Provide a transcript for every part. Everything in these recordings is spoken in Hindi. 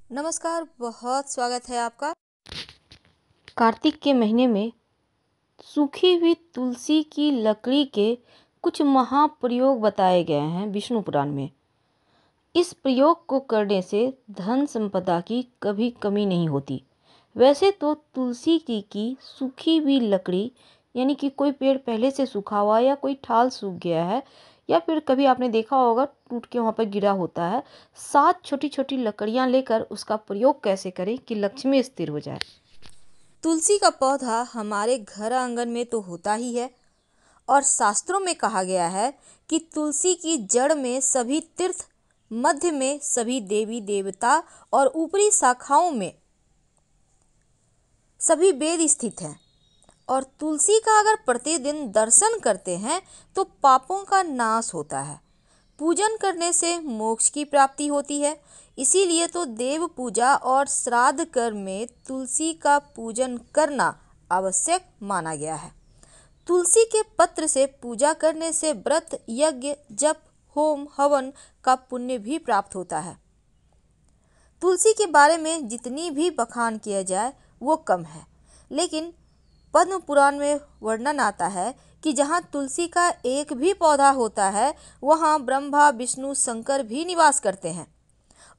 नमस्कार, बहुत स्वागत है आपका। कार्तिक के महीने में सूखी हुई तुलसी की लकड़ी के कुछ महाप्रयोग बताए गए हैं विष्णु पुराण में। इस प्रयोग को करने से धन संपदा की कभी कमी नहीं होती। वैसे तो तुलसी की सूखी हुई लकड़ी यानी कि कोई पेड़ पहले से सूखा हुआ या कोई ठाल सूख गया है या फिर कभी आपने देखा होगा टूट के वहाँ पर गिरा होता है, 7 छोटी छोटी लकड़ियाँ लेकर उसका प्रयोग कैसे करें कि लक्ष्मी स्थिर हो जाए। तुलसी का पौधा हमारे घर आंगन में तो होता ही है और शास्त्रों में कहा गया है कि तुलसी की जड़ में सभी तीर्थ, मध्य में सभी देवी देवता और ऊपरी शाखाओं में सभी वेद स्थित हैं। और तुलसी का अगर प्रतिदिन दर्शन करते हैं तो पापों का नाश होता है। पूजन करने से मोक्ष की प्राप्ति होती है। इसीलिए तो देव पूजा और श्राद्ध कर्म में तुलसी का पूजन करना आवश्यक माना गया है। तुलसी के पत्र से पूजा करने से व्रत, यज्ञ, जप, होम, हवन का पुण्य भी प्राप्त होता है। तुलसी के बारे में जितनी भी बखान किया जाए वो कम है, लेकिन पद्म पुराण में वर्णन आता है कि जहाँ तुलसी का एक भी पौधा होता है वहाँ ब्रह्मा, विष्णु, शंकर भी निवास करते हैं।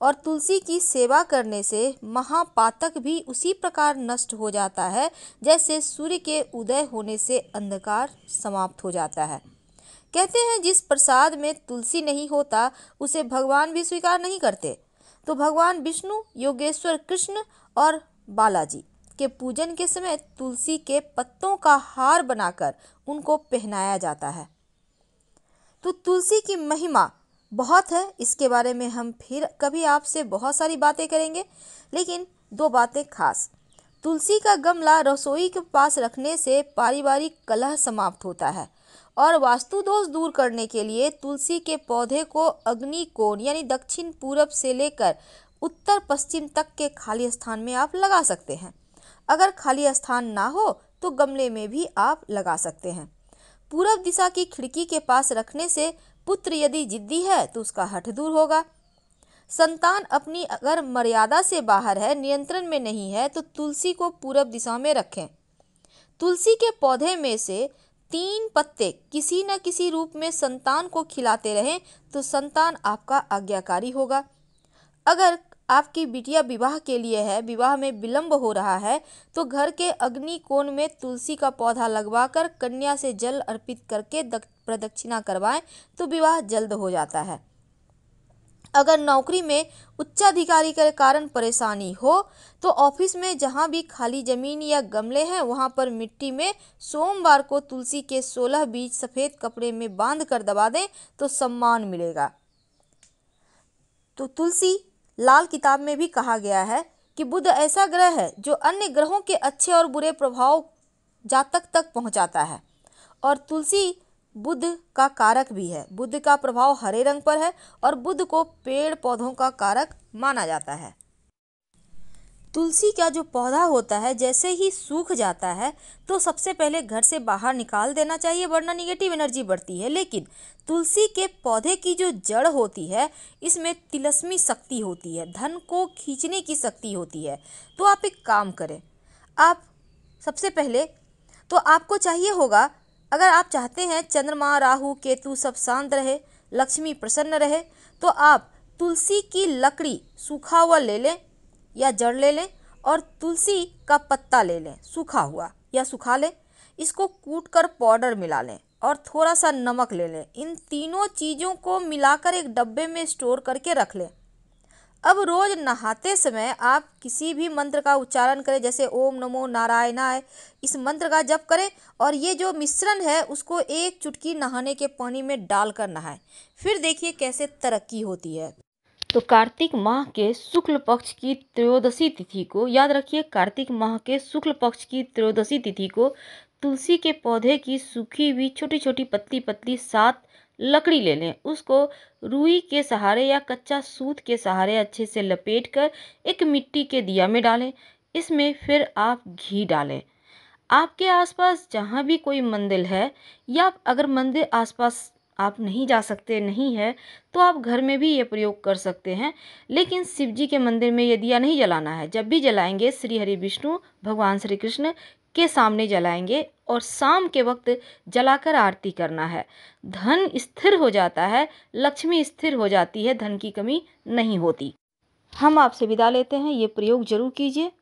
और तुलसी की सेवा करने से महापातक भी उसी प्रकार नष्ट हो जाता है जैसे सूर्य के उदय होने से अंधकार समाप्त हो जाता है। कहते हैं जिस प्रसाद में तुलसी नहीं होता उसे भगवान भी स्वीकार नहीं करते। तो भगवान विष्णु, योगेश्वर कृष्ण और बालाजी के पूजन के समय तुलसी के पत्तों का हार बनाकर उनको पहनाया जाता है। तो तुलसी की महिमा बहुत है, इसके बारे में हम फिर कभी आपसे बहुत सारी बातें करेंगे, लेकिन 2 बातें खास। तुलसी का गमला रसोई के पास रखने से पारिवारिक कलह समाप्त होता है और वास्तु दोष दूर करने के लिए तुलसी के पौधे को अग्नि कोण यानी दक्षिण पूरब से लेकर उत्तर पश्चिम तक के खाली स्थान में आप लगा सकते हैं। अगर खाली स्थान ना हो तो गमले में भी आप लगा सकते हैं। पूरब दिशा की खिड़की के पास रखने से पुत्र यदि जिद्दी है तो उसका हठ दूर होगा। संतान अपनी अगर मर्यादा से बाहर है, नियंत्रण में नहीं है, तो तुलसी को पूरब दिशा में रखें। तुलसी के पौधे में से 3 पत्ते किसी न किसी रूप में संतान को खिलाते रहें तो संतान आपका आज्ञाकारी होगा। अगर आपकी बिटिया विवाह के लिए है, विवाह में विलंब हो रहा है, तो घर के अग्नि कोण में तुलसी का पौधा लगवाकर कन्या से जल अर्पित करके प्रदक्षिणा करवाएं तो विवाह जल्द हो जाता है। अगर नौकरी में उच्चाधिकारी के कारण परेशानी हो तो ऑफिस में जहां भी खाली जमीन या गमले हैं वहां पर मिट्टी में सोमवार को तुलसी के 16 बीज सफेद कपड़े में बांध कर दबा दें तो सम्मान मिलेगा। तो तुलसी लाल किताब में भी कहा गया है कि बुध ऐसा ग्रह है जो अन्य ग्रहों के अच्छे और बुरे प्रभाव जातक तक पहुंचाता है और तुलसी बुध का कारक भी है। बुध का प्रभाव हरे रंग पर है और बुध को पेड़ पौधों का कारक माना जाता है। तुलसी का जो पौधा होता है जैसे ही सूख जाता है तो सबसे पहले घर से बाहर निकाल देना चाहिए, वरना निगेटिव एनर्जी बढ़ती है। लेकिन तुलसी के पौधे की जो जड़ होती है इसमें तिलस्मी शक्ति होती है, धन को खींचने की शक्ति होती है। तो आप एक काम करें, आप सबसे पहले तो आपको चाहिए होगा, अगर आप चाहते हैं चंद्रमा, राहु, केतु सब शांत रहे, लक्ष्मी प्रसन्न रहे, तो आप तुलसी की लकड़ी सूखा हुआ ले लें या जड़ ले लें और तुलसी का पत्ता ले लें सूखा हुआ या सुखा लें, इसको कूट कर पाउडर मिला लें और थोड़ा सा नमक ले लें। इन तीनों चीज़ों को मिलाकर एक डब्बे में स्टोर करके रख लें। अब रोज नहाते समय आप किसी भी मंत्र का उच्चारण करें, जैसे ओम नमो नारायणाय, इस मंत्र का जप करें और ये जो मिश्रण है उसको 1 चुटकी नहाने के पानी में डालकर नहाएं। फिर देखिए कैसे तरक्की होती है। तो कार्तिक माह के शुक्ल पक्ष की त्रयोदशी तिथि को याद रखिए, कार्तिक माह के शुक्ल पक्ष की त्रयोदशी तिथि को तुलसी के पौधे की सूखी हुई छोटी छोटी पतली पतली 7 लकड़ी ले लें, उसको रुई के सहारे या कच्चा सूत के सहारे अच्छे से लपेट कर एक मिट्टी के दिया में डालें। इसमें फिर आप घी डालें। आपके आसपास जहाँ भी कोई मंदिर है या अगर मंदिर आसपास आप नहीं जा सकते नहीं है तो आप घर में भी ये प्रयोग कर सकते हैं। लेकिन शिव जी के मंदिर में ये दिया नहीं जलाना है। जब भी जलाएंगे श्री हरि विष्णु भगवान श्री कृष्ण के सामने जलाएंगे और शाम के वक्त जलाकर आरती करना है। धन स्थिर हो जाता है, लक्ष्मी स्थिर हो जाती है, धन की कमी नहीं होती। हम आपसे विदा लेते हैं। ये प्रयोग जरूर कीजिए।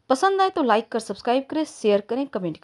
पसंद आए तो लाइक कर सब्सक्राइब करें, शेयर करें, कमेंट करें।